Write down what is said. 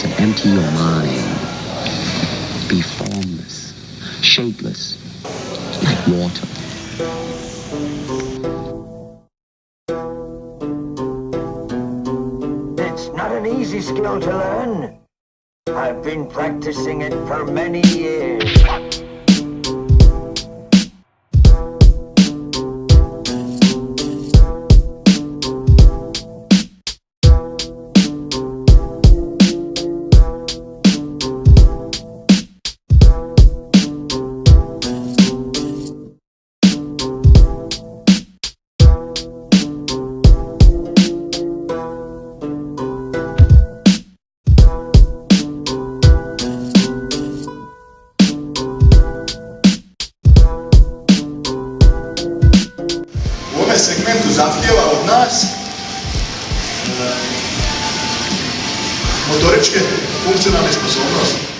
to empty your mind. Be formless, shapeless, like water. It's not an easy skill to learn. I've been practicing it for many years. U ovome segmentu zahtijeva od nas motoričke funkcionalne sposobnosti.